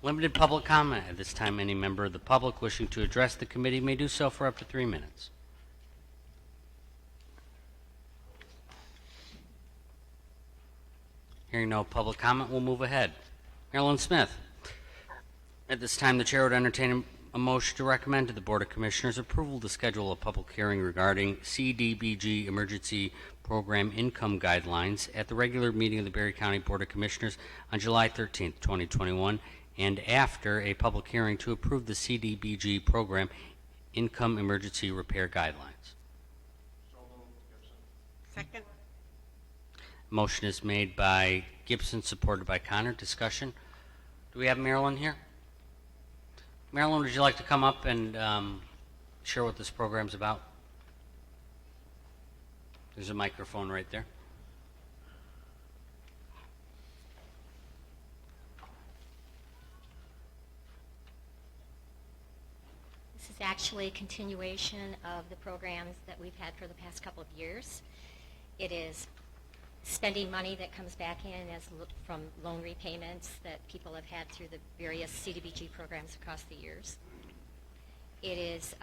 Limited public comment. At this time, any member of the public wishing to address the committee may do so for up to 3 minutes. Hearing no public comment, we'll move ahead. Marilyn Smith. At this time, the chair would entertain a motion to recommend to the Board of Commissioners approval to schedule a public hearing regarding CDBG Emergency Program Income Guidelines at the regular meeting of the Berry County Board of Commissioners on July 13th, 2021, and after a public hearing to approve the CDBG Program Income Emergency Repair Guidelines. So moved, Gibson. Second. Motion is made by Gibson, supported by Connor. Discussion. Do we have Marilyn here? Marilyn, would you like to come up and share what this program's about? There's a microphone right there. This is actually a continuation of the programs that we've had for the past couple of years. It is spending money that comes back in from loan repayments that people have had through the various CDBG programs across the years. It is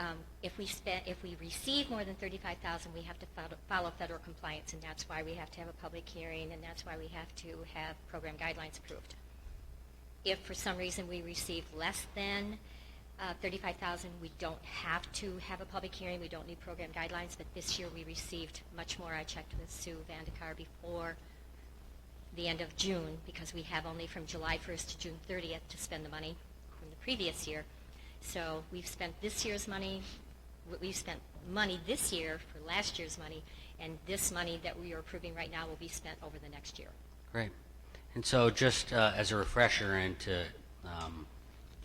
if we receive more than $35,000, we have to follow federal compliance, and that's why we have to have a public hearing, and that's why we have to have program guidelines approved. If for some reason we receive less than $35,000, we don't have to have a public hearing. We don't need program guidelines, but this year we received much more. I checked with Sue Vandekar before the end of June, because we have only from July 1st to June 30th to spend the money from the previous year. So we've spent this year's money, we've spent money this year for last year's money, and this money that we are approving right now will be spent over the next year. Great. And so just as a refresher and to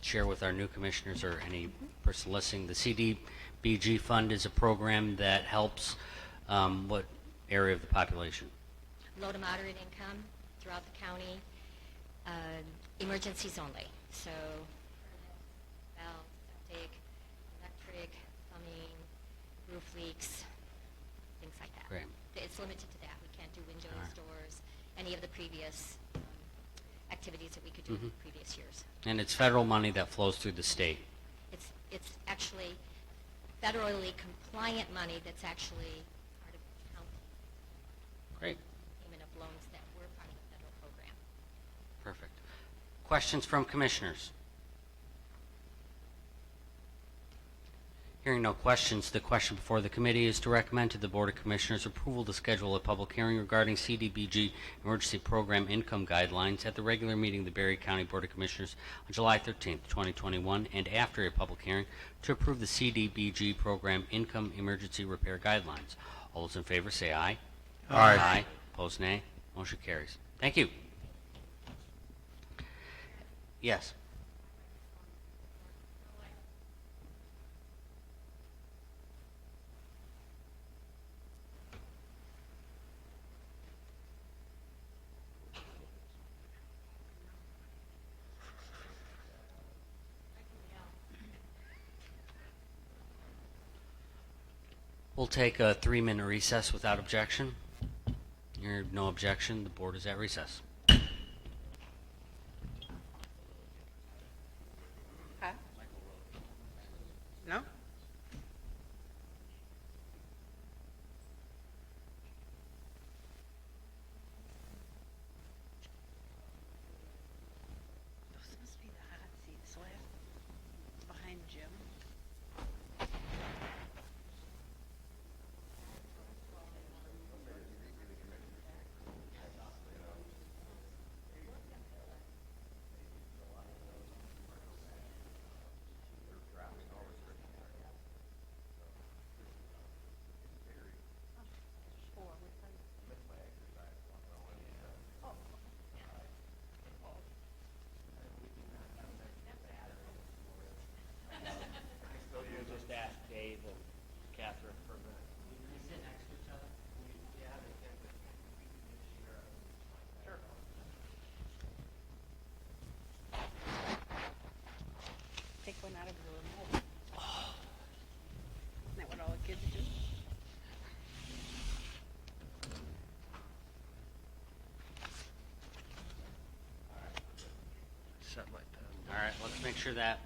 share with our new commissioners or any person listening, the CDBG fund is a program that helps what area of the population? Low to moderate income throughout the county, emergencies only. So, valve, septic, electric, plumbing, roof leaks, things like that. Great. It's limited to that. We can't do windows, All right. doors, any of the previous activities that we could do in previous years. And it's federal money that flows through the state. It's actually federally compliant money that's actually part of the county Great. payment of loans that were part of the federal program. Perfect. Questions from commissioners? Hearing no questions, the question before the committee is to recommend to the Board of Commissioners approval to schedule a public hearing regarding CDBG Emergency Program Income Guidelines at the regular meeting of the Berry County Board of Commissioners on July 13th, 2021, and after a public hearing to approve the CDBG Program Income Emergency Repair Guidelines. All those in favor say aye. Aye. Aye. Opposed, nay. Motion carries. Thank you. Yes. We'll take a 3-minute recess without objection. Hearing no objection, the board is at recess. Huh? No? This must be the hot seat, so I have behind Jim. Just ask Dave and Catherine for a minute. Take one out of the remote. Isn't that what all the kids do? Set my pen. All right, let's make sure that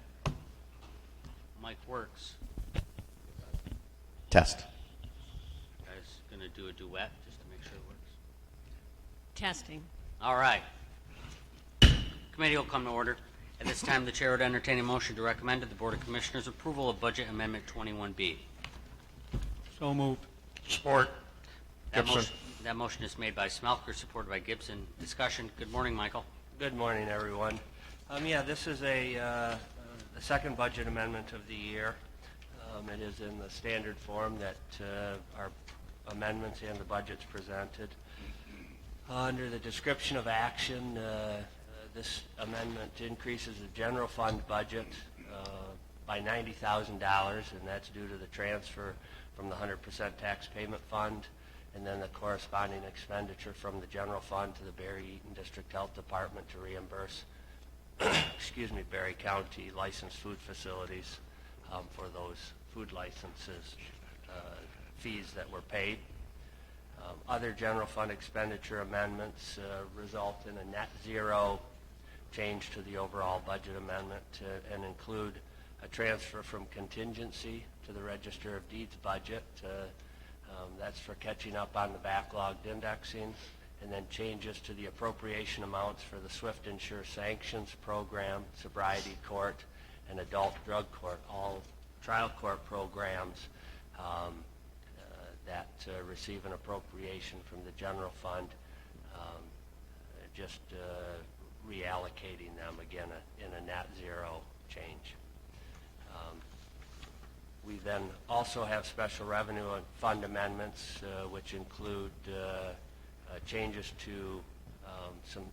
mic works. Test. Guys, gonna do a duet just to make sure it works. Testing. All right. Committee will come to order. At this time, the chair would entertain a motion to recommend to the Board of Commissioners approval of Budget Amendment 21B. So moved. Support. That Gibson. motion, that motion is made by Smelker, supported by Gibson. Discussion. Good morning, Michael. Good morning, everyone. Yeah, this is the second budget amendment of the year. It is in the standard form that our amendments and the budget's presented. Under the description of action, this amendment increases the general fund budget by $90,000, and that's due to the transfer from the 100% tax payment fund, and then the corresponding expenditure from the general fund to the Berry Eaton District Health Department to reimburse Berry County licensed food facilities for those food licenses fees that were paid. Other general fund expenditure amendments result in a net zero change to the overall budget amendment and include a transfer from contingency to the Register of Deeds budget. That's for catching up on the backlogged indexing, and then changes to the appropriation amounts for the Swift Ensure Sanctions Program, Sobriety Court, and Adult Drug Court, all trial court programs that receive an appropriation from the general fund, just reallocating them again in a net zero change. We then also have special revenue fund amendments, which include changes to some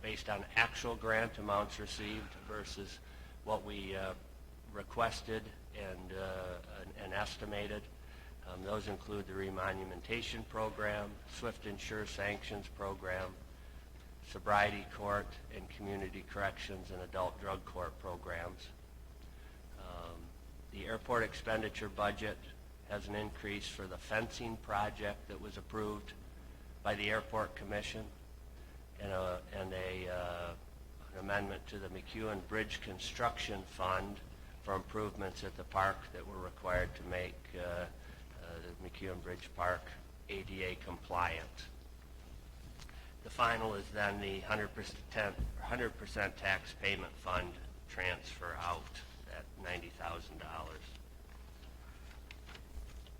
based on actual grant amounts received versus what we requested and estimated. Those include the remonumentation program, Swift Ensure Sanctions program, Sobriety Court, and Community Corrections and Adult Drug Court programs. The airport expenditure budget has an increase for the fencing project that was approved by the Airport Commission, and an amendment to the McEwen Bridge Construction Fund for improvements at the park that were required to make the McEwen Bridge Park ADA compliant. The final is then the 100% tax payment fund transfer out at $90,000.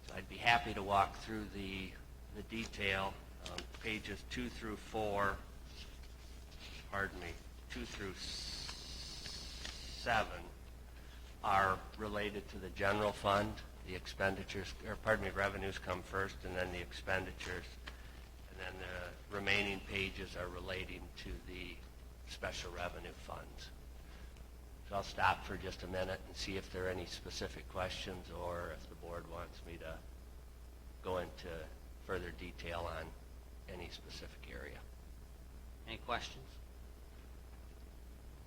So I'd be happy to walk through the detail. Pages 2 through 4, 2 through 7 are related to the general fund. The revenues come first, and then the expenditures. And then the remaining pages are relating to the special revenue funds. So I'll stop for just a minute and see if there are any specific questions, or if the board wants me to go into further detail on any specific area. Any questions?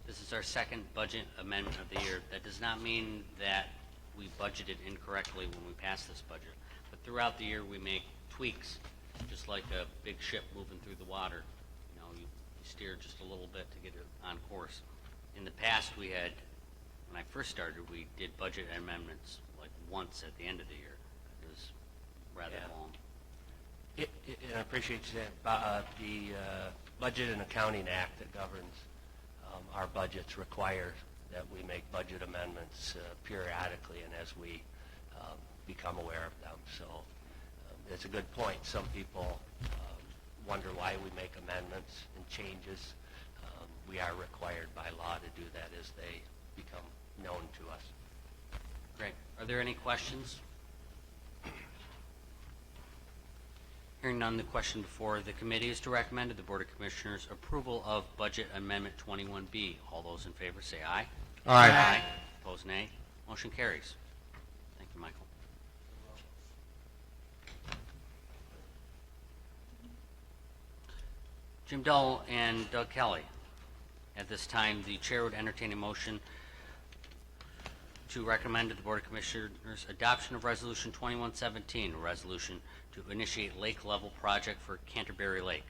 This is our second budget amendment of the year. That does not mean that we budgeted incorrectly when we passed this budget, but throughout the year we make tweaks, just like a big ship moving through the water. You know, you steer just a little bit to get it on course. In the past, when I first started, we did budget amendments like once at the end of the year. It was rather long. And I appreciate you saying the Budget and Accounting Act that governs our budgets requires that we make budget amendments periodically and as we become aware of them. So it's a good point. Some people wonder why we make amendments and changes. We are required by law to do that as they become known to us. Great. Are there any questions? Hearing none, the question before the committee is to recommend to the Board of Commissioners approval of Budget Amendment 21B. All those in favor say aye. Aye. Opposed, nay. Motion carries. Thank you, Michael. Jim Dull and Doug Kelly. At this time, the chair would entertain a motion to recommend to the Board of Commissioners adoption of Resolution 2117, a resolution to initiate lake level project for Canterbury Lake.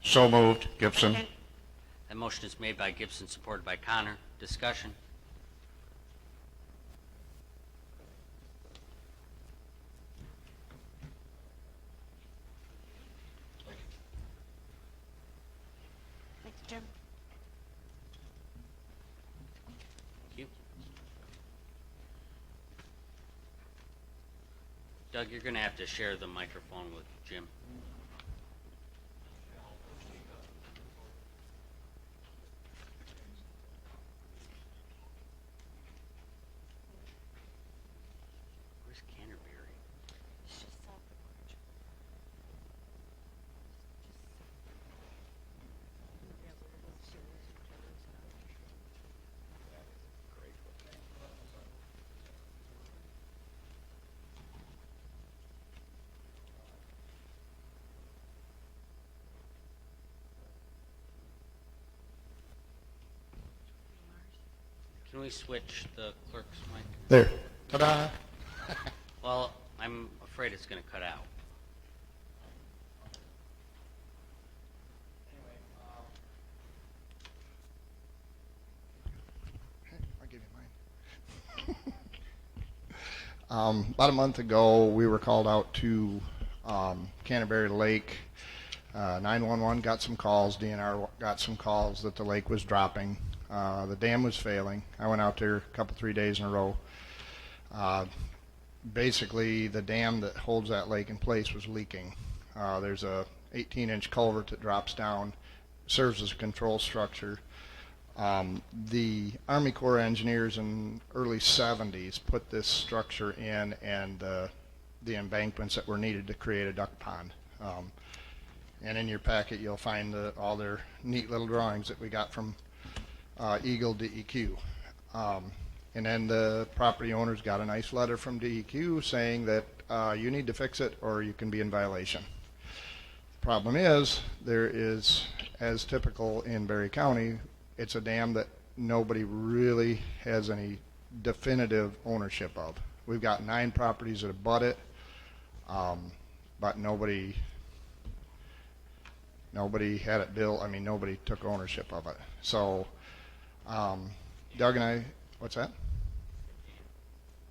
So moved. Gibson. That motion is made by Gibson, supported by Connor. Discussion. Thanks, Jim. Thank you. Doug, you're going to have to share the microphone with Jim. Where's Canterbury? It's just south of March. Can we switch the clerk's mic? There. Ta-da. Well, I'm afraid it's going to cut out. I'll give you mine. About a month ago, we were called out to Canterbury Lake. 911 got some calls. DNR got some calls that the lake was dropping. The dam was failing. I went out there a couple, 3 days in a row. Basically, the dam that holds that lake in place was leaking. There's a 18-inch culvert that drops down, serves as a control structure. The Army Corps of Engineers in early 70s put this structure in, and the embankments that were needed to create a duck pond. And in your packet you'll find all their neat little drawings that we got from Eagle DEQ. And then the property owners got a nice letter from DEQ saying that you need to fix it or you can be in violation. The problem is, there is, as typical in Berry County, it's a dam that nobody really has any definitive ownership of. We've got 9 properties that abut it, but nobody had it built. I mean, nobody took ownership of it. So Doug and I, what's that?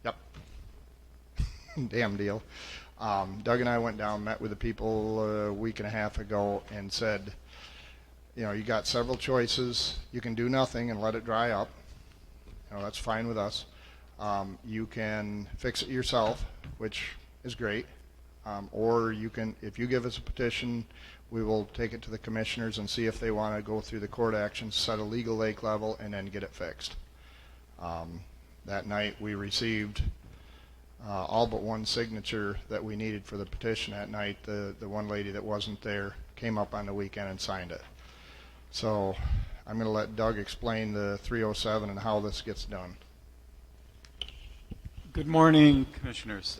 Yep. Damn deal. Doug and I went down, met with the people a week and a half ago, and said, you know, you got several choices. You can do nothing and let it dry up. You know, that's fine with us. You can fix it yourself, which is great. Or you can, if you give us a petition, we will take it to the commissioners and see if they want to go through the court action, set a legal lake level, and then get it fixed. That night we received all but one signature that we needed for the petition. That night the one lady that wasn't there came up on the weekend and signed it. So I'm going to let Doug explain the 307 and how this gets done. Good morning, Commissioners.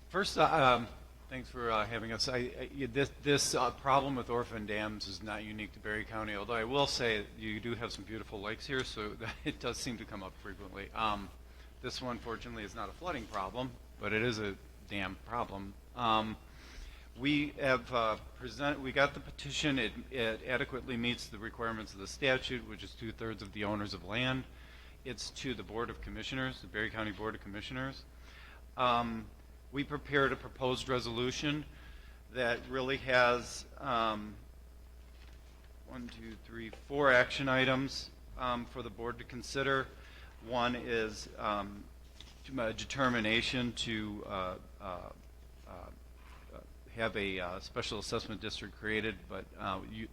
First, thanks for having us. This problem with orphan dams is not unique to Berry County, although I will say you do have some beautiful lakes here, so it does seem to come up frequently. This one, fortunately, is not a flooding problem, but it is a dam problem. We have we got the petition. It adequately meets the requirements of the statute, which is 2/3 of the owners of land. It's to the Board of Commissioners, the Berry County Board of Commissioners. We prepared a proposed resolution that really has 4 action items for the board to consider. One is a determination to have a special assessment district created, but you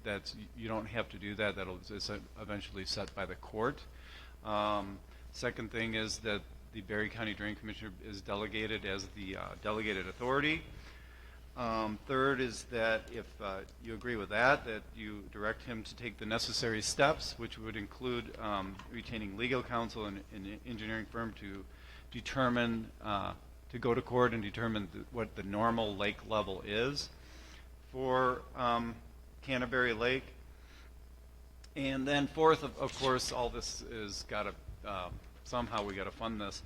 don't have to do that. That'll eventually set by the court. Second thing is that the Berry County Drain Commissioner is delegated as the delegated authority. Third is that if you agree with that you direct him to take the necessary steps, which would include retaining legal counsel and an engineering firm to determine, to go to court and determine what the normal lake level is for Canterbury Lake. And then fourth, of course, all this is got to, somehow we got to fund this.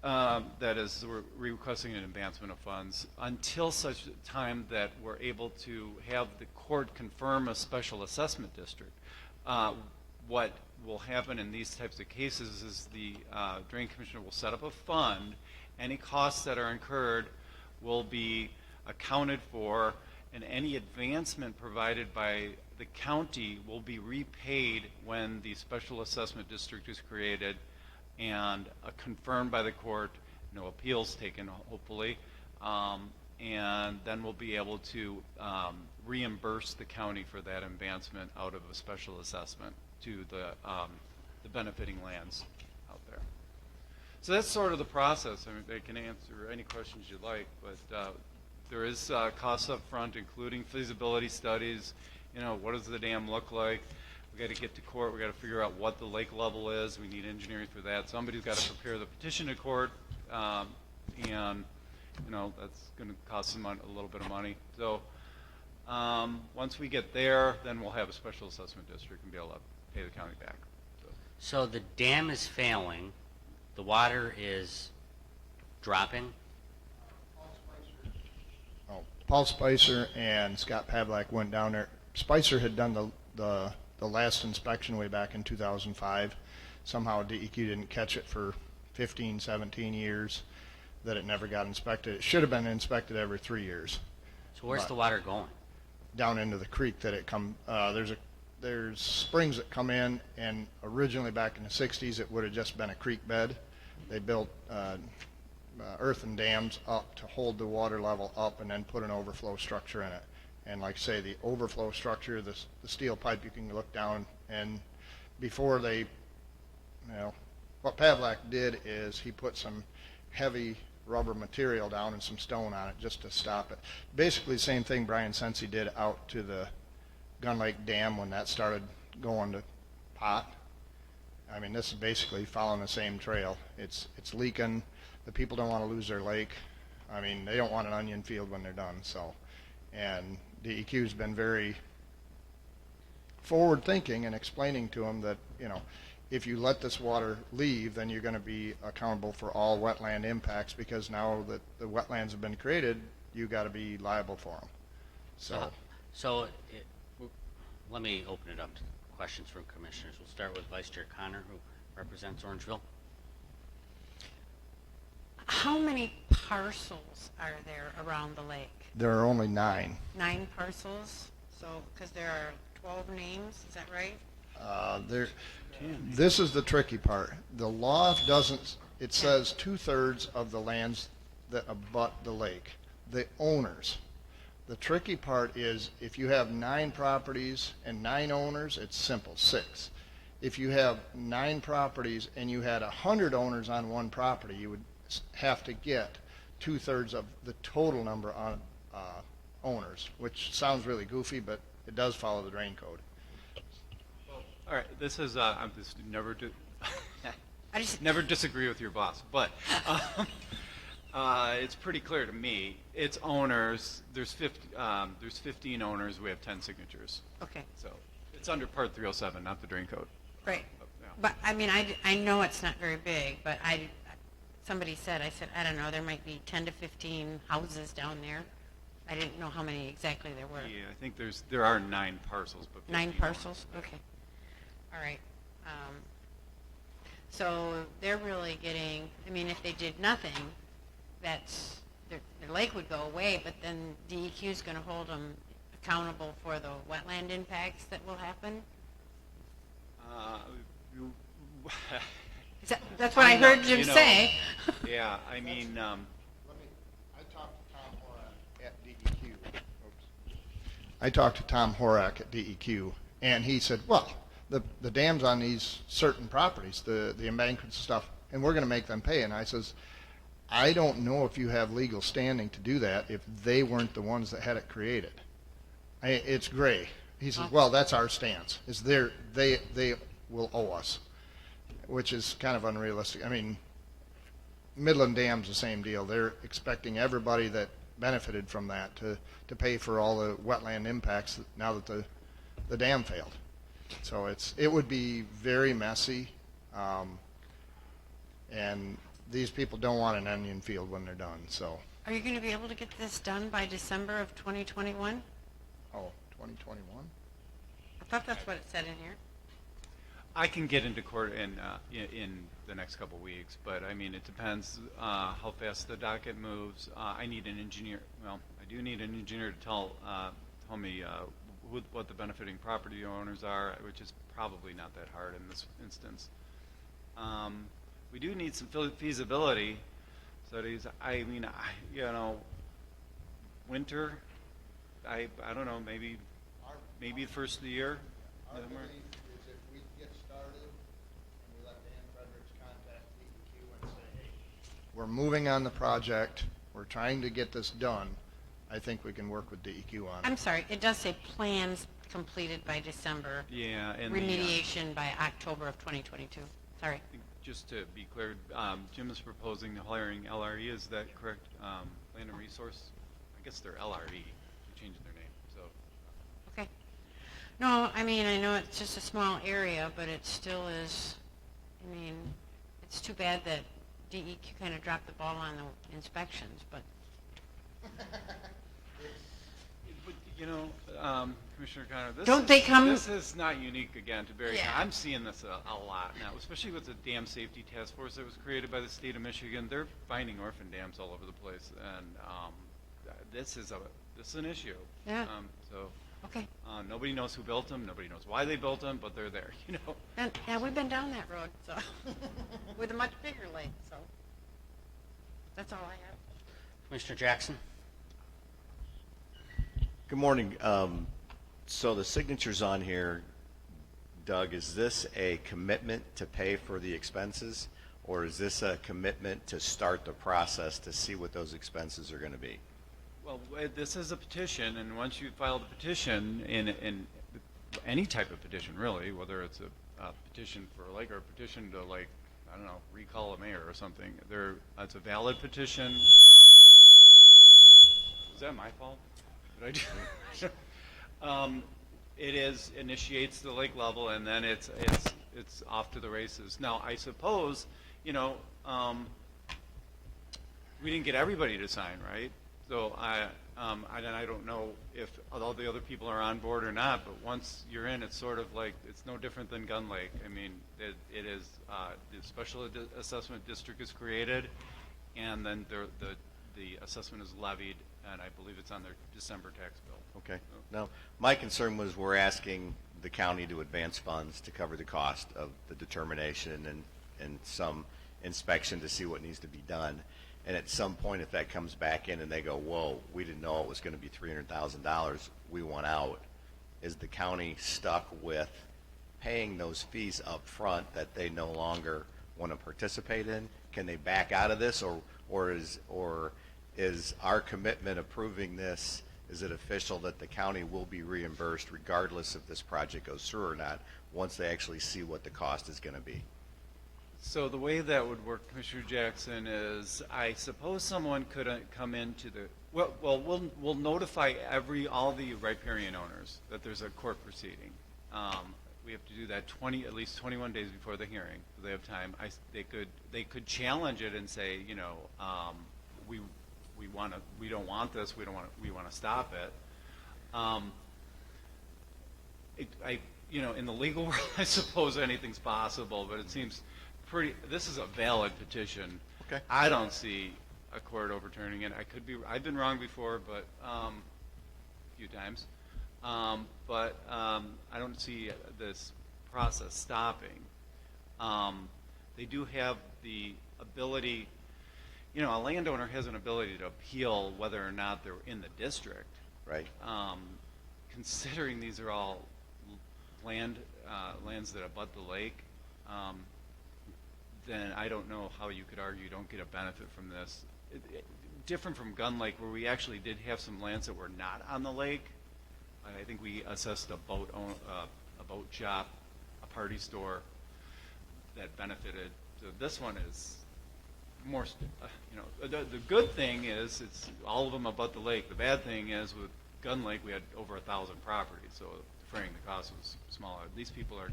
that is, we're requesting an advancement of funds until such time that we're able to have the court confirm a special assessment district. What will happen in these types of cases is the Drain Commissioner will set up a fund. Any costs that are incurred will be accounted for, and any advancement provided by the county will be repaid when the special assessment district is created and confirmed by the court, no appeals taken, hopefully, and then we'll be able to reimburse the county for that advancement out of a special assessment to the benefiting lands out there. So that's sort of the process. I mean, they can answer any questions you'd like, but there is costs up front, including feasibility studies. You know, what does the dam look like? We got to get to court. We got to figure out what the lake level is. We need engineering for that. Somebody's got to prepare the petition to court, and you know that's going to cost them a little bit of money. So once we get there, then we'll have a special assessment district and be able to pay the county back. So the dam is failing, the water is dropping. Oh, Paul Spicer and Scott Pavlak went down there. Spicer had done the last inspection way back in 2005. Somehow DEQ didn't catch it for 15, 17 years, that it never got inspected. It should have been inspected every 3 years. So where's But the water going? down into the creek that it come. There's springs that come in, and originally back in the 60s it would have just been a creek bed. They built earthen dams up to hold the water level up and then put an overflow structure in it. And like I say, the overflow structure, the steel pipe, you can look down, and before they, you know, what Pavlak did is he put some heavy rubber material down and some stone on it just to stop it. Basically the same thing Brian Sensi did out to the Gun Lake Dam when that started going to pot. I mean, this is basically following the same trail. It's leaking. The people don't want to lose their lake. I mean, they don't want an onion field when they're done. So, and DEQ's been very forward thinking and explaining to them that, you know, if you let this water leave, then you're going to be accountable for all wetland impacts, because now that the wetlands have been created, you got to be liable for them. So, Let me open it up to questions from commissioners. We'll start with Vice Chair Connor, who represents Orangeville. How many parcels are there around the lake? there are only 9. 9 parcels? So, because there are 12 names, is that right? This is the tricky part. The law doesn't, it says 2/3 of the lands that abut the lake, the owners. The tricky part is if you have 9 properties and 9 owners, it's simple, 6. If you have 9 properties and you had 100 owners on one property, you would have to get 2/3 of the total number on owners, which sounds really goofy, but it does follow the drain code. All right, this is I'm just never I just, never disagree with your boss, but it's pretty clear to me. It's owners. There's 15 owners. We have 10 signatures. okay, So it's under Part 307, not the drain code. right. Yeah. But, I mean, I know it's not very big, but somebody said, I don't know, there might be 10 to 15 houses down there. I didn't know how many exactly there were. Yeah, I think there are 9 parcels, but 9 15 parcels? owners. Okay. All right. So they're really getting, I mean, if they did nothing, that's, their lake would go away, but then DEQ is going to hold them accountable for the wetland impacts that will happen? You- That's what I heard Jim you know, say. Yeah, I mean, I talked to Tom Horak at DEQ. I talked to Tom Horak at DEQ, and he said, well, the dams on these certain properties, the embankments and stuff, and we're going to make them pay. And I says, I don't know if you have legal standing to do that if they weren't the ones that had it created. It's gray. He says, well, that's our stance. Is they will owe us, which is kind of unrealistic. I mean, Midland Dam's the same deal. They're expecting everybody that benefited from that to pay for all the wetland impacts now that the dam failed. So it would be very messy, and these people don't want an onion field when they're done, so, Are you gonna be able to get this done by December of 2021? oh, 2021? I thought that's what it said in here. I can get into court in the next couple weeks, but I mean, it depends how fast the docket moves. I need an engineer. Well, I do need an engineer to tell me what the benefiting property owners are, which is probably not that hard in this instance. We do need some feasibility studies. I mean, winter. I don't know. Maybe the first of the year. Our belief is if we get started and we let Dan Fredericks contact DEQ and say, hey, we're moving on the project, we're trying to get this done, I think we can work with DEQ on it. I'm sorry, it does say plans completed by December, Yeah, and remediation by October of 2022. Sorry. just to be clear, Jim is proposing the hiring LRE. Is that correct? Land and Resource. I guess they're LRE. They changed their name. So Okay. No, I mean, I know it's just a small area, but it still is, I mean, it's too bad that DEQ kind of dropped the ball on the inspections, but Commissioner Connor, Don't they come- This is not unique again to Berry County. Yeah. I'm seeing this a lot now, especially with the dam safety task force that was created by the state of Michigan. They're finding orphan dams all over the place, and this is an issue. Yeah. So okay. nobody knows who built them. Nobody knows why they built them, but they're there. And, yeah, we've been down that road, so, with a much bigger lake, so. That's all I have. Commissioner Jackson? Good morning. So the signatures on here, Doug, is this a commitment to pay for the expenses, or is this a commitment to start the process to see what those expenses are going to be? Well, this is a petition, and once you file the petition, in any type of petition, really, whether it's a petition for like or a petition to like, I don't know, recall a mayor or something, it's a valid petition. Is that my fault? Did I do? It initiates the lake level, and then it's off to the races. Now, I suppose, we didn't get everybody to sign, right? So I don't know if all the other people are on board or not, but once you're in, it's sort of like, it's no different than Gun Lake. I mean, it is, the special assessment district is created, and then the assessment is levied, and I believe it's on their December tax bill. Okay. Now, my concern was we're asking the county to advance funds to cover the cost of the determination and some inspection to see what needs to be done. And at some point, if that comes back in and they go, whoa, we didn't know it was going to be $300,000, we want out, is the county stuck with paying those fees up front that they no longer want to participate in? Can they back out of this, or is our commitment approving this, is it official that the county will be reimbursed regardless if this project goes through or not, once they actually see what the cost is going to be? So the way that would work, Commissioner Jackson, is I suppose someone could come into the, we'll notify all the riparian owners that there's a court proceeding. We have to do that at least 21 days before the hearing, so they have time. They could challenge it and say, we don't want this, we want to stop it. In the legal world, I suppose anything's possible, but it seems this is a valid petition. Okay. I don't see a court overturning it. I've been wrong before, but a few times. But I don't see this process stopping. They do have the ability, a landowner has an ability to appeal whether or not they're in the district. Right. Considering these are all lands that abut the lake, then I don't know how you could argue you don't get a benefit from this. Different from Gun Lake, where we actually did have some lands that were not on the lake. I think we assessed a boat shop, a party store that benefited. So this one is more, the good thing is it's all of them abut the lake. The bad thing is with Gun Lake we had over 1,000 properties, so defraying the cost was smaller. These people are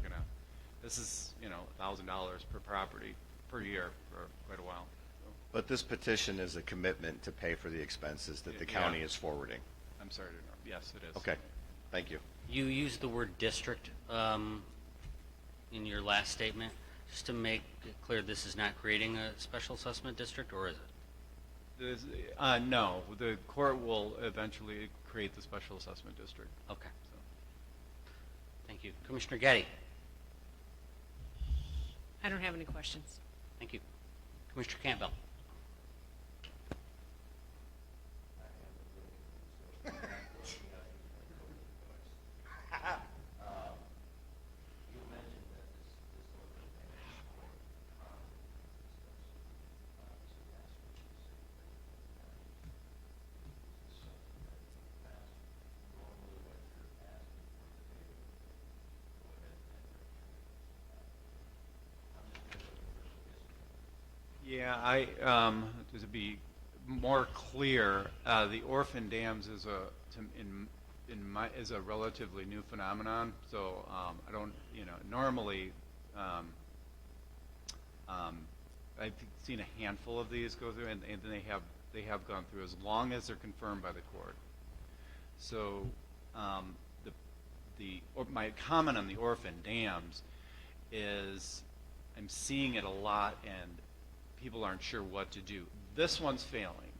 this is $1,000 per property per year for quite a while. But this petition is a commitment to pay for the expenses that the county is forwarding. I'm sorry to interrupt. Yes, it is. Okay, thank you. You used the word district in your last statement. Just to make it clear, this is not creating a special assessment district, or is it? No, the court will eventually create the special assessment district. Okay, So. thank you. Commissioner Getty? I don't have any questions. Thank you. Commissioner Campbell? Yeah, to be more clear, the orphan dams is is a relatively new phenomenon. So I don't, normally I've seen a handful of these go through, and they have gone through as long as they're confirmed by the court. So my comment on the orphan dams is I'm seeing it a lot, and people aren't sure what to do. This one's failing.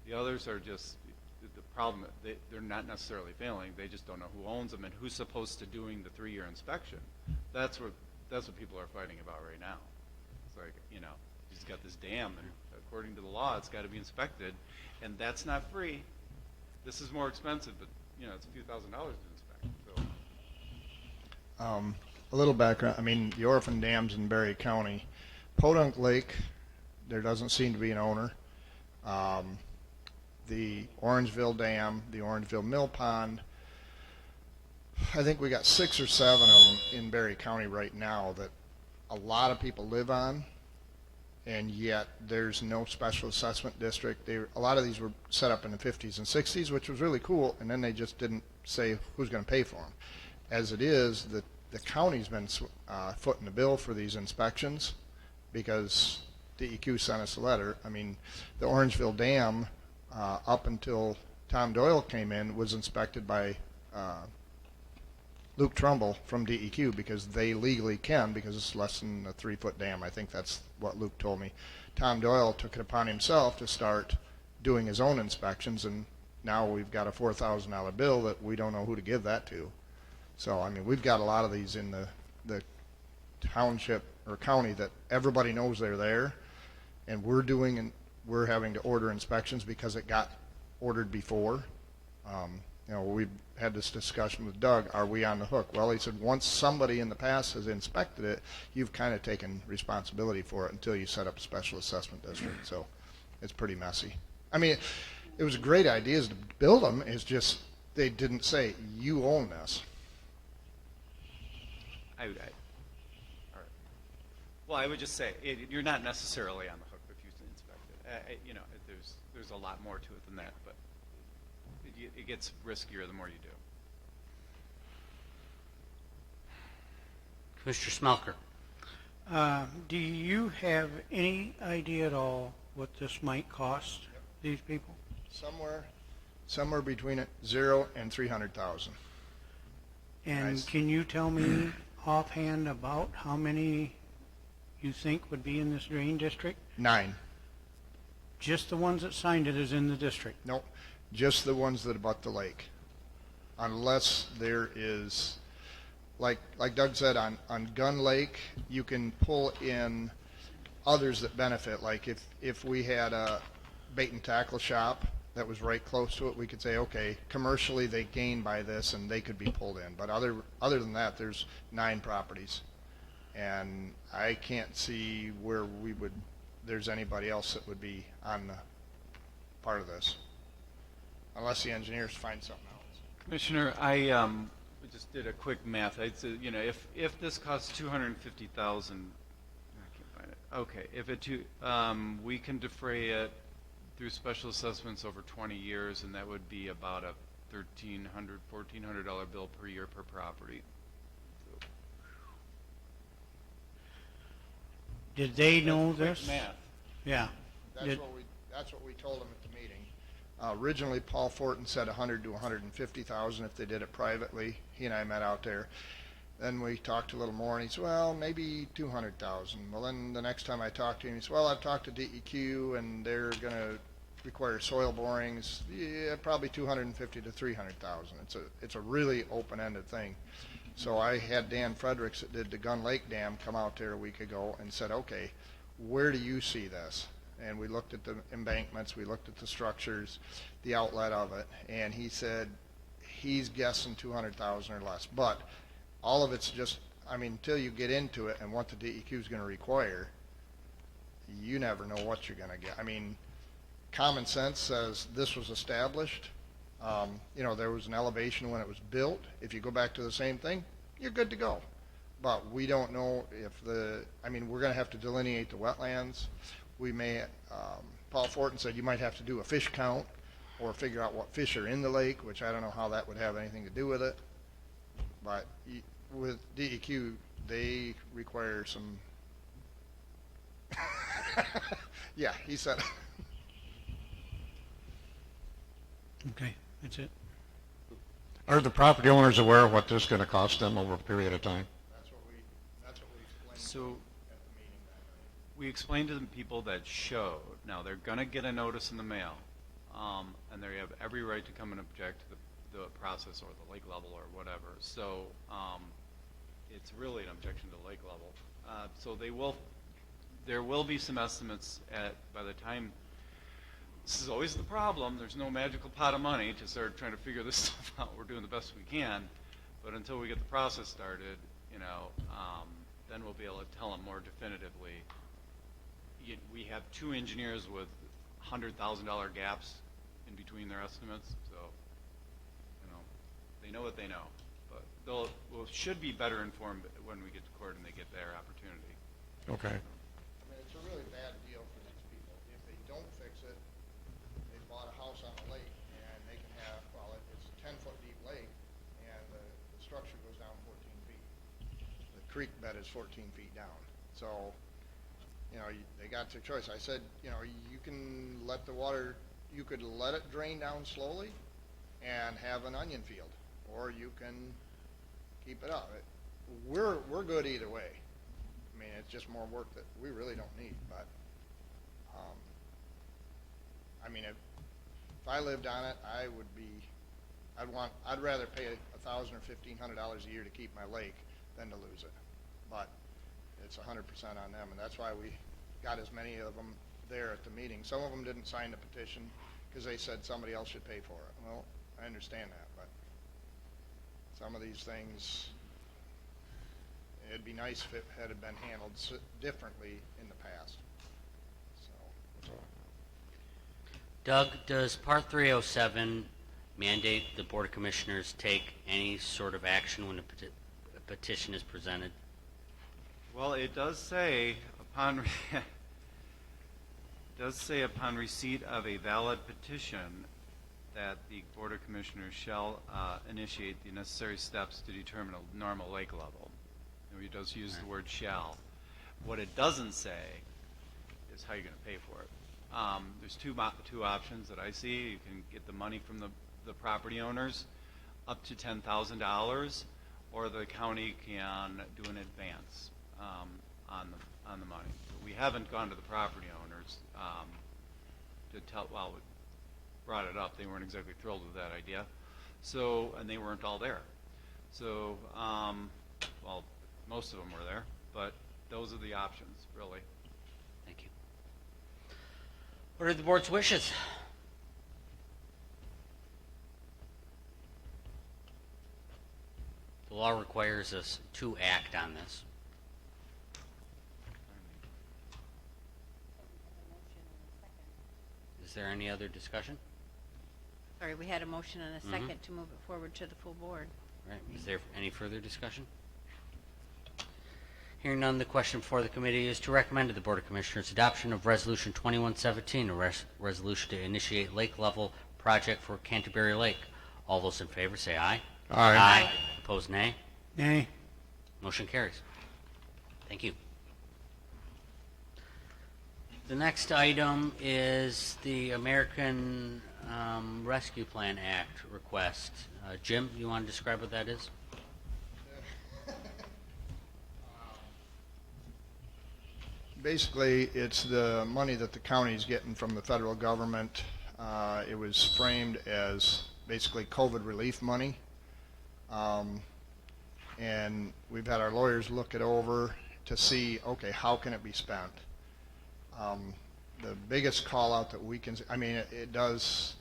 The others are just, the problem, they're not necessarily failing, they just don't know who owns them and who's supposed to doing the 3-year inspection. That's what people are fighting about right now. It's like, he's got this dam, and according to the law, it's got to be inspected, and that's not free. This is more expensive, but, it's a few $1,000s to inspect. So. A little background. I mean, the orphan dams in Berry County, Podunk Lake, there doesn't seem to be an owner. The Orangeville Dam, the Orangeville Mill Pond, I think we got 6 or 7 of them in Berry County right now that a lot of people live on, and yet there's no special assessment district. A lot of these were set up in the 50s and 60s, which was really cool, and then they just didn't say who's going to pay for them. As it is, the county's been footing the bill for these inspections, because DEQ sent us a letter. I mean, the Orangeville Dam, up until Tom Doyle came in, was inspected by Luke Trumbull from DEQ, because they legally can, because it's less than a 3-foot dam. I think that's what Luke told me. Tom Doyle took it upon himself to start doing his own inspections, and now we've got a $4,000 bill that we don't know who to give that to. So, I mean, we've got a lot of these in the township or county that everybody knows they're there, and we're having to order inspections because it got ordered before. We've had this discussion with Doug. Are we on the hook? Well, he said once somebody in the past has inspected it, you've kind of taken responsibility for it until you set up a special assessment district. So it's pretty messy. I mean, it was great ideas to build them. It's just they didn't say, you own this. All right. Well, I would just say you're not necessarily on the hook if you inspect it. There's a lot more to it than that, but it gets riskier the more you do. Commissioner Smelker? Do you have any idea at all what this might cost these people? Somewhere between 0 and 300,000. And Nice. can you tell me offhand about how many you think would be in this drain district? 9. Just the ones that signed it is in the district. Nope, just the ones that abut the lake. Unless there is, like Doug said, on Gun Lake, you can pull in others that benefit. Like if we had a bait and tackle shop that was right close to it, we could say, okay, commercially they gain by this and they could be pulled in. But other than that, there's 9 properties. And I can't see where there's anybody else that would be on the part of this, unless the engineers find something else. Commissioner, I just did a quick math. I'd say, if this costs $250,000, I can't find it. Okay, we can defray it through special assessments over 20 years, and that would be about a $1,300, $1,400 bill per year per property. Did they know Quick this? math. Yeah. Did- That's what we told him at the meeting. Originally, Paul Fortin said 100 to 150,000 if they did it privately. He and I met out there. Then we talked a little more, and he said, well, maybe 200,000. Well, then the next time I talked to him, he said, well, I've talked to DEQ, and they're going to require soil borings. Yeah, probably 250 to 300,000. It's a really open-ended thing. So I had Dan Fredericks that did the Gun Lake Dam come out there a week ago and said, okay, where do you see this? And we looked at the embankments, we looked at the structures, the outlet of it, and he said he's guessing 200,000 or less. But all of it's just, I mean, until you get into it and what the DEQ is going to require, you never know what you're going to get. I mean, common sense says this was established. There was an elevation when it was built. If you go back to the same thing, you're good to go. But we don't know if we're going to have to delineate the wetlands. We may, Paul Fortin said you might have to do a fish count or figure out what fish are in the lake, which I don't know how that would have anything to do with it. But with DEQ, they require some, yeah, he said. Okay, that's it. Are the property owners aware of what this is going to cost them over a period of time? That's what we explained So at the meeting that night. we explained to the people that showed, now they're going to get a notice in the mail, and they have every right to come and object to the process or the lake level or whatever. So it's really an objection to lake level. So there will be some estimates by the time. This is always the problem. There's no magical pot of money to start trying to figure this stuff out. We're doing the best we can, but until we get the process started, then we'll be able to tell them more definitively. We have two engineers with $100,000 gaps in between their estimates, so they know what they know. But should be better informed when we get to court and they get their opportunity. Okay. I mean, it's a really bad deal for these people. If they don't fix it, they bought a house on a lake, and they can have, it's a 10-foot deep lake, and the structure goes down 14 feet. The creek bed is 14 feet down. So, they got their choice. I said, you can let the water, you could let it drain down slowly and have an onion field, or you can keep it up. We're good either way. I mean, it's just more work that we really don't need, but if I lived on it, I'd rather pay $1,000 or $1,500 a year to keep my lake than to lose it. But it's 100% on them, and that's why we got as many of them there at the meeting. Some of them didn't sign the petition because they said somebody else should pay for it. Well, I understand that, but some of these things, it'd be nice if it had been handled differently in the past. So. Doug, does Part 307 mandate the Board of Commissioners take any sort of action when a petition is presented? Well, it does say upon receipt of a valid petition that the Board of Commissioners shall initiate the necessary steps to determine a normal lake level. It does use the word shall. What it doesn't say is how you're going to pay for it. There's two options that I see. You can get the money from the property owners up to $10,000, or the county can do an advance on the money. We haven't gone to the property owners to tell. Well, we brought it up. They weren't exactly thrilled with that idea. So, and they weren't all there. So, most of them were there, but those are the options, really. Thank you. What are the board's wishes? The law requires us to act on this. Is there any other discussion? Sorry, we had a motion and a second to move it forward to the full board. Right. Is there any further discussion? Hearing none, the question before the committee is to recommend to the Board of Commissioners adoption of Resolution 2117, a resolution to initiate lake level project for Canterbury Lake. All those in favor say aye. Aye. Opposed, nay. Nay. Motion carries. Thank you. The next item is the American Rescue Plan Act request. Jim, you want to describe what that is? Basically, it's the money that the county's getting from the federal government. It was framed as basically COVID relief money. And we've had our lawyers look it over to see, okay, how can it be spent? The biggest call out that we can, I mean, it does,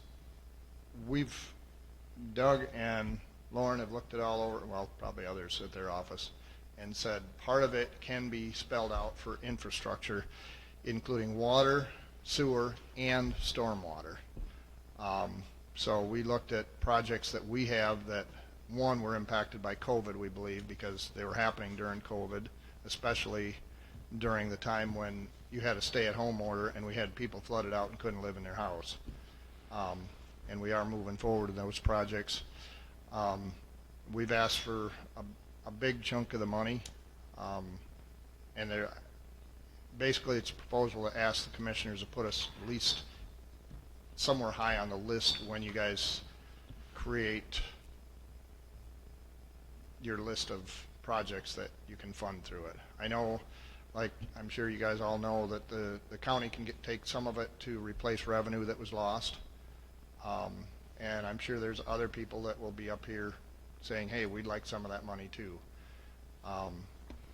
Doug and Lauren have looked it all over, well, probably others at their office, and said part of it can be spelled out for infrastructure, including water, sewer, and stormwater. So we looked at projects that we have that, one, were impacted by COVID, we believe, because they were happening during COVID, especially during the time when you had a stay-at-home order and we had people flooded out and couldn't live in their house. And we are moving forward in those projects. We've asked for a big chunk of the money, and basically it's a proposal to ask the commissioners to put us at least somewhere high on the list when you guys create your list of projects that you can fund through it. I know, like I'm sure you guys all know, that the county can take some of it to replace revenue that was lost. And I'm sure there's other people that will be up here saying, hey, we'd like some of that money too.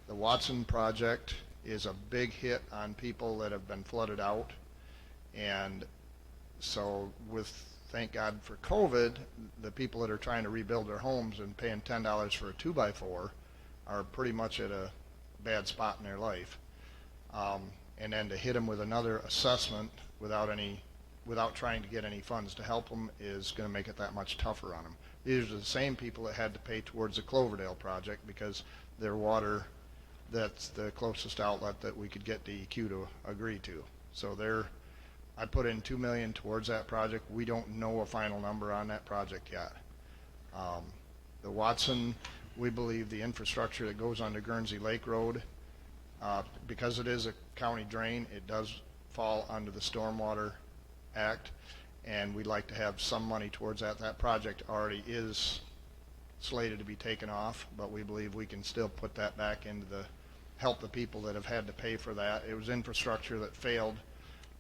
The Watson project is a big hit on people that have been flooded out, and so thank God for COVID, the people that are trying to rebuild their homes and paying $10 for a 2x4 are pretty much at a bad spot in their life. And then to hit them with another assessment without trying to get any funds to help them is going to make it that much tougher on them. These are the same people that had to pay towards the Cloverdale project because their water, that's the closest outlet that we could get DEQ to agree to. So I put in $2 million towards that project. We don't know a final number on that project yet. The Watson, we believe the infrastructure that goes onto Guernsey Lake Road, because it is a county drain, it does fall under the Stormwater Act, and we'd like to have some money towards that. That project already is slated to be taken off, but we believe we can still put that back into help the people that have had to pay for that. It was infrastructure that failed.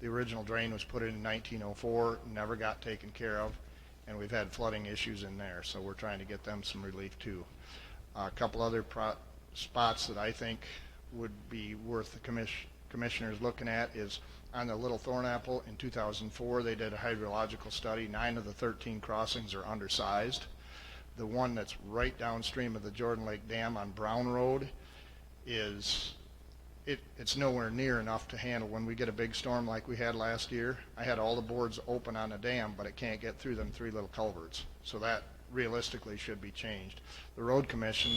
The original drain was put in 1904, never got taken care of, and we've had flooding issues in there, so we're trying to get them some relief too. A couple other spots that I think would be worth the commissioners looking at is on the Little Thornapple in 2004, they did a hydrological study. 9 of the 13 crossings are undersized. The one that's right downstream of the Jordan Lake Dam on Brown Road it's nowhere near enough to handle when we get a big storm like we had last year. I had all the boards open on the dam, but it can't get through them 3 little culverts. So that realistically should be changed. The road commission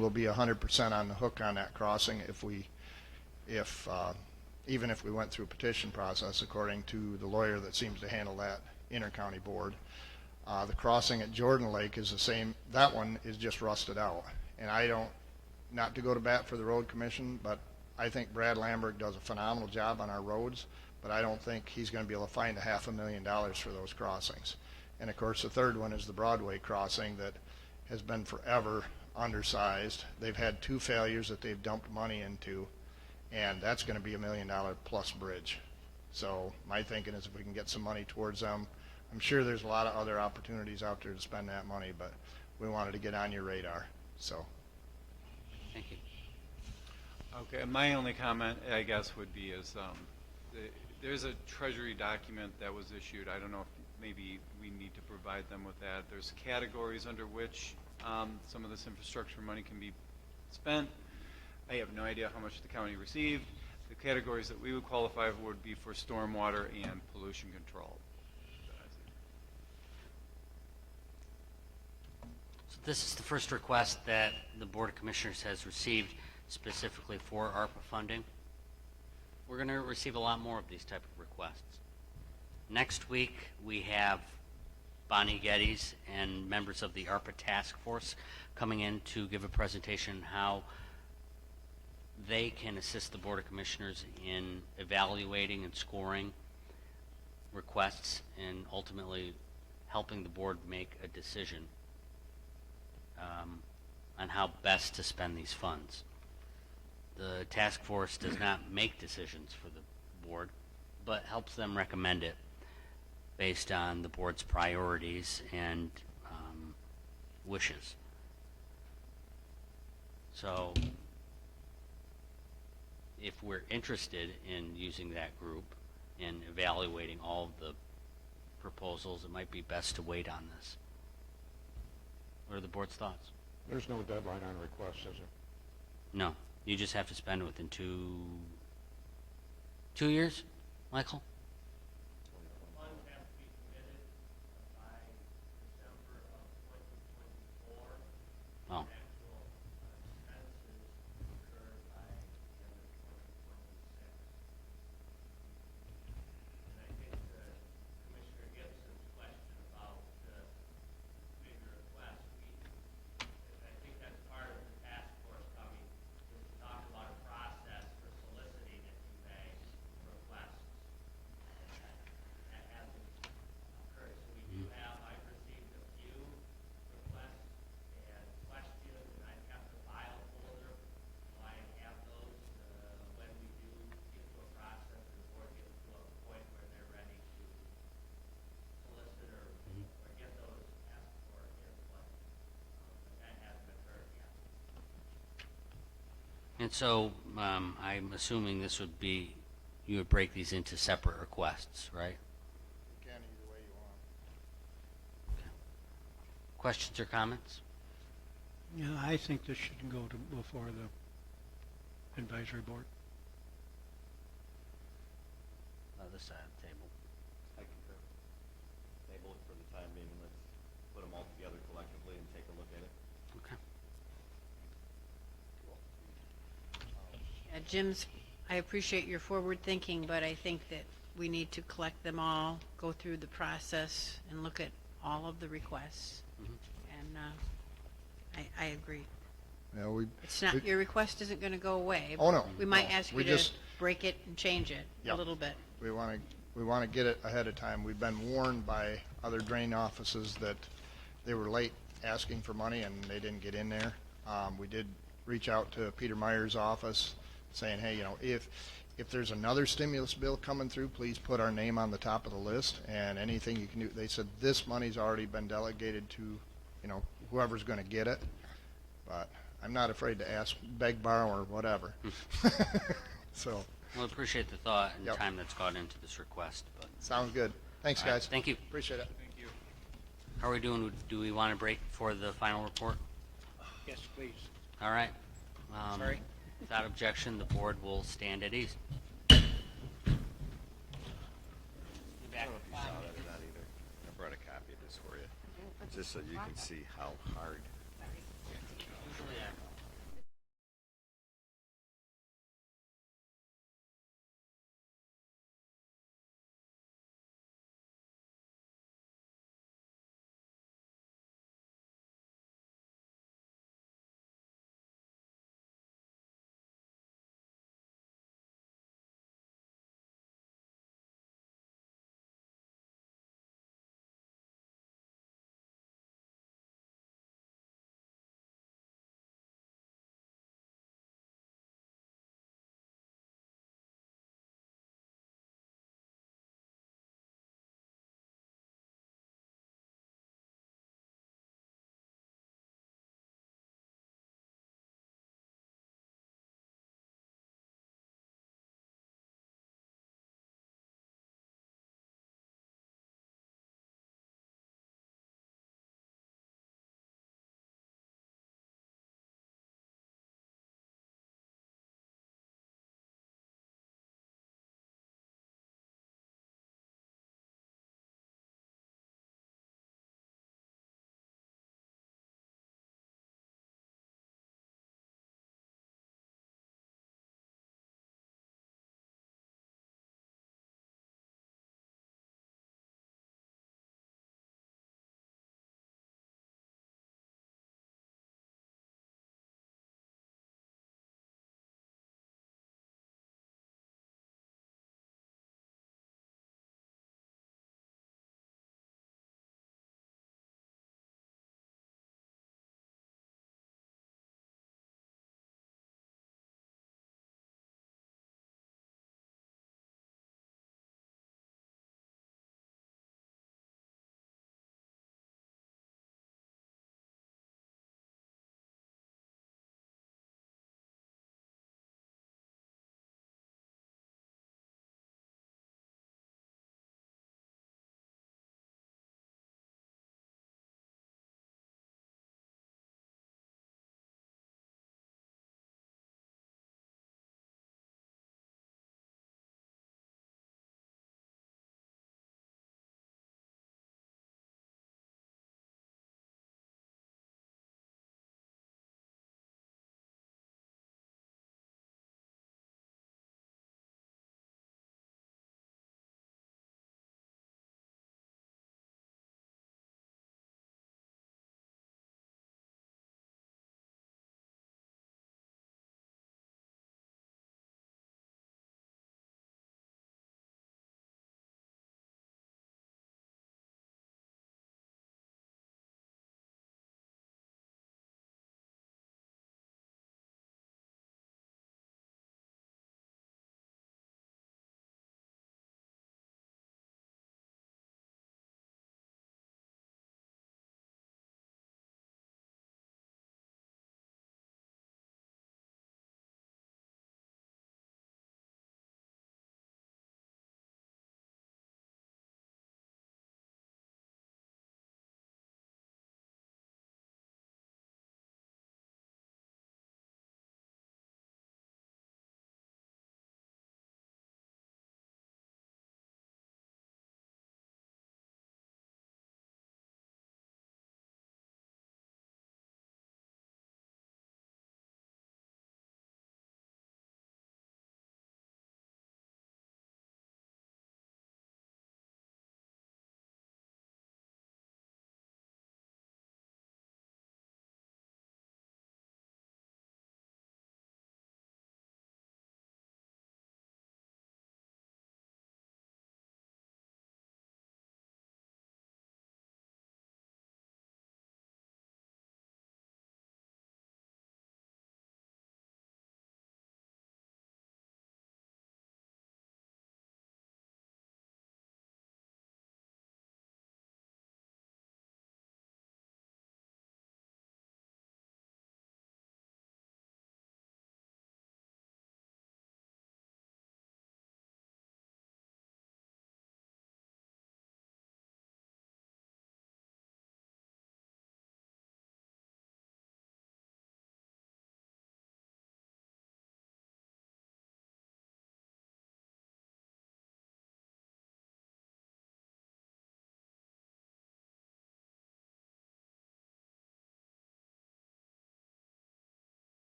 will be 100% on the hook on that crossing even if we went through a petition process, according to the lawyer that seems to handle that intercounty board. The crossing at Jordan Lake is the same. That one is just rusted out. And not to go to bat for the road commission, but I think Brad Lambert does a phenomenal job on our roads, but I don't think he's going to be able to find $500,000 for those crossings. And of course, the third one is the Broadway crossing that has been forever undersized. They've had 2 failures that they've dumped money into, and that's going to be $1 million plus bridge. So my thinking is if we can get some money towards them, I'm sure there's a lot of other opportunities out there to spend that money, but we wanted to get on your radar. So, Thank you. Okay, my only comment, I guess, would be there's a Treasury document that was issued. I don't know if maybe we need to provide them with that. There's categories under which some of this infrastructure money can be spent. I have no idea how much the county received. The categories that we would qualify for would be for stormwater and pollution control. So this is the first request that the Board of Commissioners has received specifically for ARPA funding. We're going to receive a lot more of these type of requests. Next week, we have Bonnie Geddes and members of the ARPA task force coming in to give a presentation how they can assist the Board of Commissioners in evaluating and scoring requests and ultimately helping the board make a decision on how best to spend these funds. The task force does not make decisions for the board, but helps them recommend it based on the board's priorities and wishes. So if we're interested in using that group and evaluating all of the proposals, it might be best to wait on this. What are the board's thoughts? There's no deadline on requests, is there? No, you just have to spend it within 2 years, Michael? Funds have to be committed by December of 2024. Oh, Actual expenses incurred by the end of 2026. And I think Commissioner Gibson's question about bigger requests, I think that's part of the task force coming, is to talk about a process for soliciting, if you may, requests. That hasn't occurred. So we do have, I've received a few requests and questions, and I've kept a file folder. So I have those when we do get to a process and the board gets to a point where they're ready to solicit or get those asked for input. But that hasn't occurred yet. and so I'm assuming this would be, you would break these into separate requests, right? You can either way you want. Questions or comments? Yeah, I think this should go to before the advisory board. Other side of the table. I concur. Table it for the time being, and let's put them all together collectively and take a look at it. Okay. Jim's, I appreciate your forward thinking, but I think that we need to collect them all, go through the process, and look at all of the requests. And I agree. Yeah, we, It's not, your request isn't going to go away. Oh, no, We might no. ask you We to just- break it and change it a Yep. little bit. we want to get it ahead of time. We've been warned by other drain offices that they were late asking for money and they didn't get in there. We did reach out to Peter Meyer's office saying, hey, if there's another stimulus bill coming through, please put our name on the top of the list and anything you can do. They said this money's already been delegated to, whoever's going to get it. But I'm not afraid to ask, beg, borrow, or whatever. So, Well, appreciate the thought and Yep. time that's gone into this request, but. sounds good. Thanks, All right, guys. thank you. Appreciate it. Thank you. How are we doing? Do we want to break for the final report? Yes, please. All right. Sorry. Without objection, the board will stand at ease. I don't know if you saw that or not either. I brought a copy of this for you, just so you can see how hard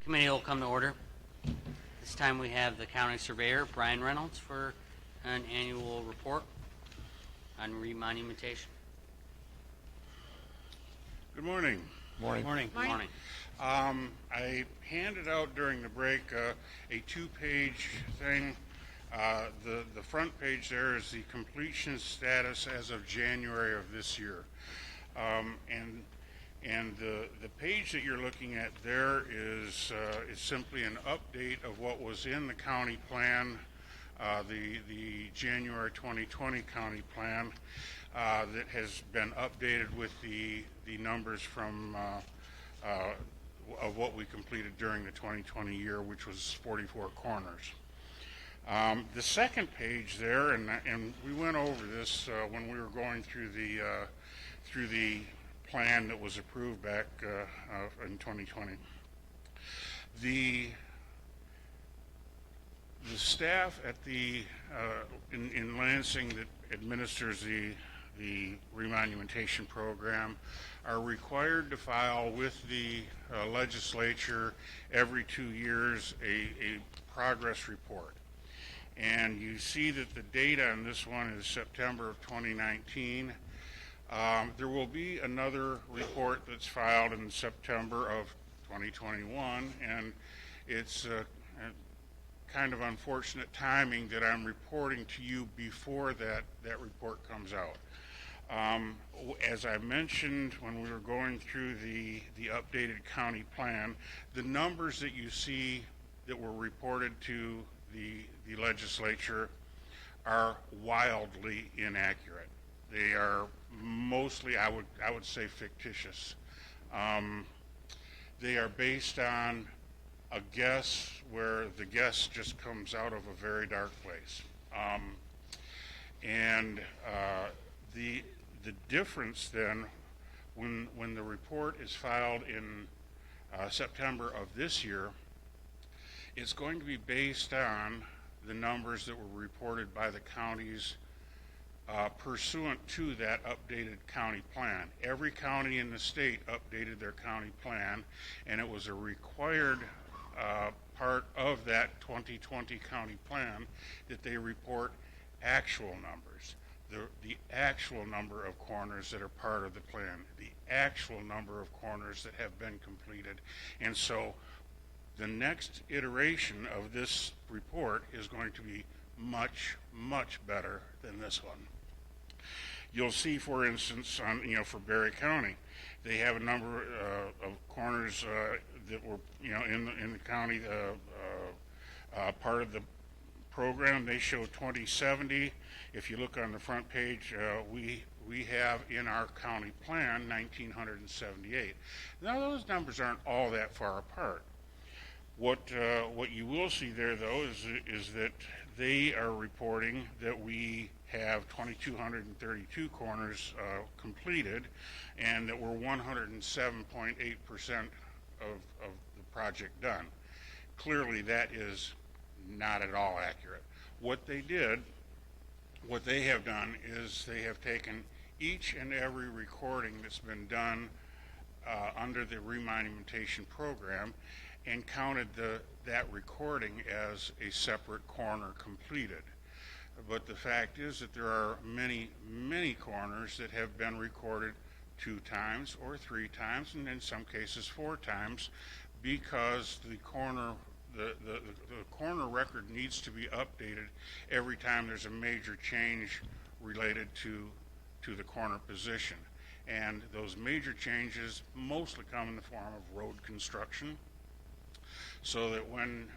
Committee will come to order. This time we have the county surveyor, Brian Reynolds, for an annual report on remonumentation. Good morning. Morning. Morning. Good morning. I handed out during the break a two-page thing. The front page there is the completion status as of January of this year. And the page that you're looking at there is simply an update of what was in the county plan, the January 2020 county plan that has been updated with the numbers from of what we completed during the 2020 year, which was 44 corners. The second page there, and we went over this when we were going through the plan that was approved back in 2020. The staff at the in Lansing that administers the remonumentation program are required to file with the legislature every 2 years a progress report. And you see that the data on this one is September of 2019. There will be another report that's filed in September of 2021, and it's kind of unfortunate timing that I'm reporting to you before that report comes out. As I mentioned when we were going through the updated county plan, the numbers that you see that were reported to the legislature are wildly inaccurate. They are mostly, I would say, fictitious. They are based on a guess where the guess just comes out of a very dark place. The difference then, when the report is filed in September of this year, it's going to be based on the numbers that were reported by the counties pursuant to that updated county plan. Every county in the state updated their county plan, and it was a required part of that 2020 county plan that they report actual numbers, the actual number of corners that are part of the plan, the actual number of corners that have been completed. And so the next iteration of this report is going to be much, much better than this one. You'll see, for instance, for Berry County, they have a number of corners that were, in the county part of the program. They show 2070. If you look on the front page, we have in our county plan 1978. Now those numbers aren't all that far apart. What you will see there, though, is that they are reporting that we have 2,232 corners completed, and that we're 107.8% of the project done. Clearly, that is not at all accurate. What they have done is they have taken each and every recording that's been done under the remonumentation program and counted that recording as a separate corner completed. But the fact is that there are many, many corners that have been recorded 2 times or 3 times, and in some cases 4 times, because the corner record needs to be updated every time there's a major change related to the corner position. And those major changes mostly come in the form of road construction, so that when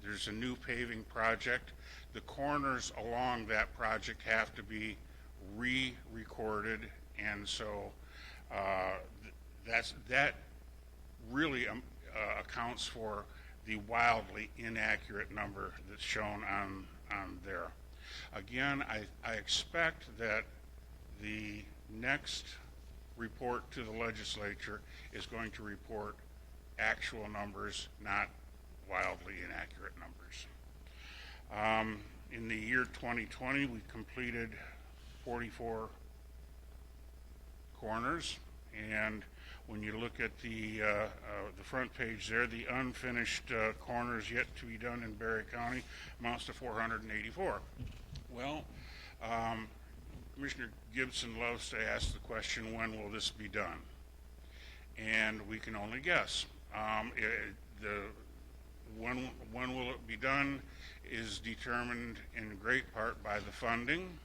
there's a new paving project, the corners along that project have to be re-recorded, and so that really accounts for the wildly inaccurate number that's shown on there. Again, I expect that the next report to the legislature is going to report actual numbers, not wildly inaccurate numbers. In the year 2020, we completed 44 corners, And when you look at the front page there, the unfinished corners yet to be done in Berry County amounts to 484. Well, Commissioner Gibson loves to ask the question, when will this be done? And we can only guess. When will it be done is determined in great part by the funding.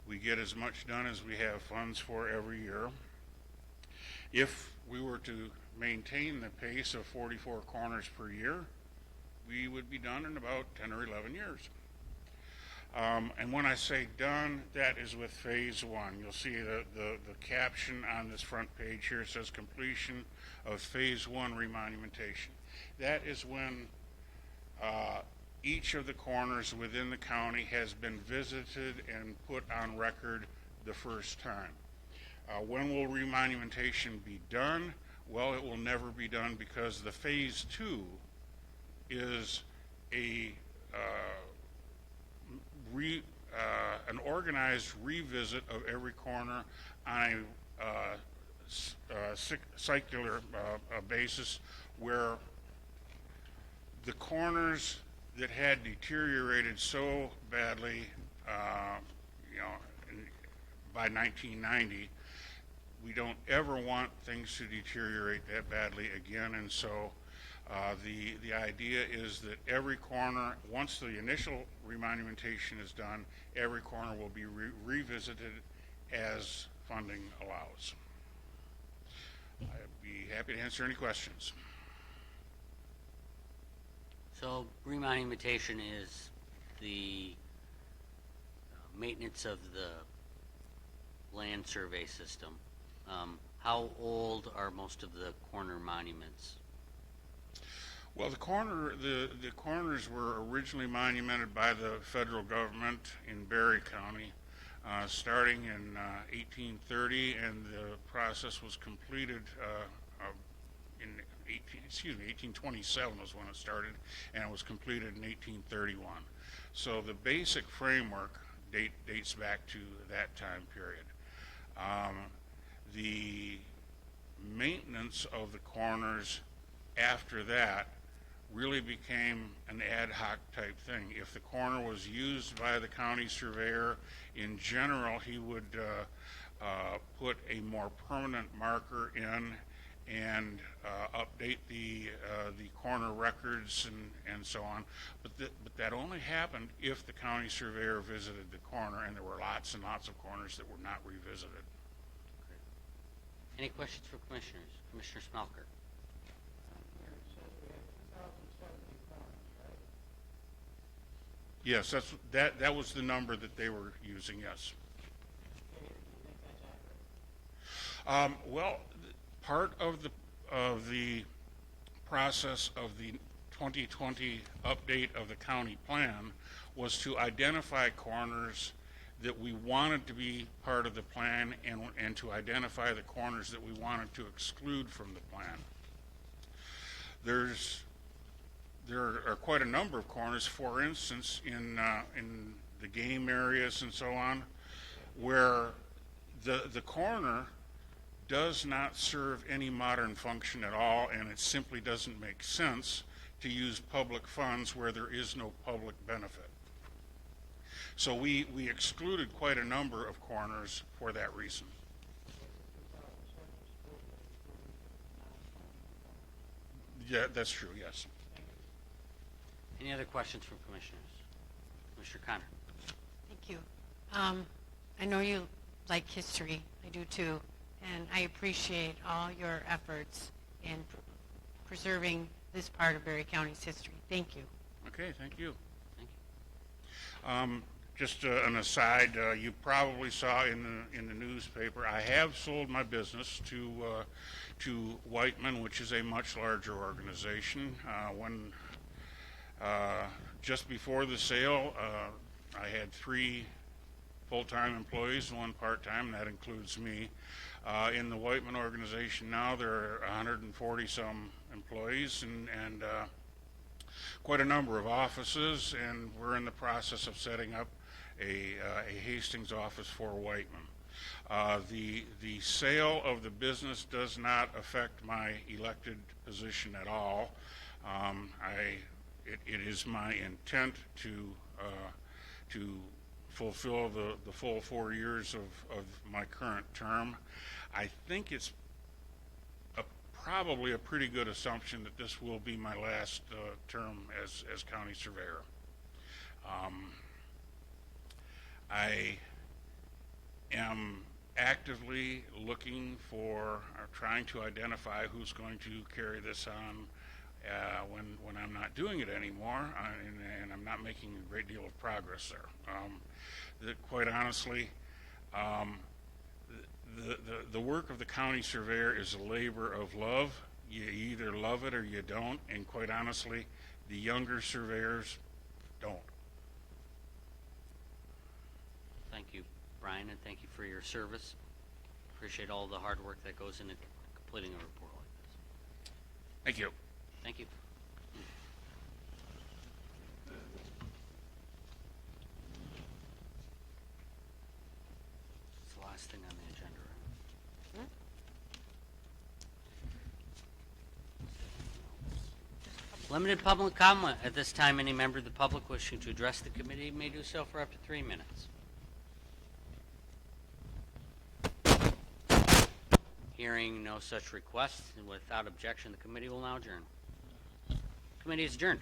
We get as much done as we have funds for every year. If we were to maintain the pace of 44 corners per year, we would be done in about 10 or 11 years. And when I say done, that is with phase one. You'll see the caption on this front page here says completion of phase one remonumentation. That is when each of the corners within the county has been visited and put on record the first time. When will remonumentation be done? Well, it will never be done because the phase two is an organized revisit of every corner on a circular basis, where the corners that had deteriorated so badly, by 1990, we don't ever want things to deteriorate that badly again, and so the idea is that every corner, once the initial remonumentation is done, every corner will be revisited as funding allows. I'd be happy to answer any questions. So remonumentation is the maintenance of the land survey system. How old are most of the corner monuments? Well, the corners were originally monumented by the federal government in Berry County, starting in 1830, and the process was completed in 1827 was when it started, and it was completed in 1831. So the basic framework dates back to that time period. The maintenance of the corners after that really became an ad hoc type thing. If the corner was used by the county surveyor, in general, he would put a more permanent marker in and update the corner records and so on. But that only happened if the county surveyor visited the corner, and there were lots and lots of corners that were not revisited. Any questions for commissioners? Commissioner Smelker. Yes, that was the number that they were using, yes. Well, part of the process of the 2020 update of the county plan was to identify corners that we wanted to be part of the plan, and to identify the corners that we wanted to exclude from the plan. There are quite a number of corners, for instance, in the game areas and so on, where the corner does not serve any modern function at all, and it simply doesn't make sense to use public funds where there is no public benefit. So we excluded quite a number of corners for that reason. Yeah, that's true, yes. Any other questions from commissioners? Commissioner Connor. Thank you. I know you like history. I do too. And I appreciate all your efforts in preserving this part of Berry County's history. Thank you. Okay, thank you. Thank you. Just an aside, you probably saw in the newspaper, I have sold my business to Whiteman, which is a much larger organization. Just before the sale, I had 3 full-time employees and 1 part-time, and that includes me. In the Whiteman organization now, there are 140 some employees and quite a number of offices, and we're in the process of setting up a Hastings office for Whiteman. The sale of the business does not affect my elected position at all. It is my intent to fulfill the full 4 years of my current term. I think it's probably a pretty good assumption that this will be my last term as county surveyor. I am actively looking for, or trying to identify who's going to carry this on when I'm not doing it anymore, and I'm not making a great deal of progress there. Quite honestly, the work of the county surveyor is a labor of love. You either love it or you don't, and quite honestly, the younger surveyors don't. Thank you, Brian, and thank you for your service. Appreciate all the hard work that goes into completing a report like this. Thank you. Thank you. It's the last thing on the agenda, right? Limited public comment. At this time, any member of the public wishing to address the committee may do so for up to 3 minutes. Hearing no such request, and without objection, the committee will now adjourn. Committee is adjourned.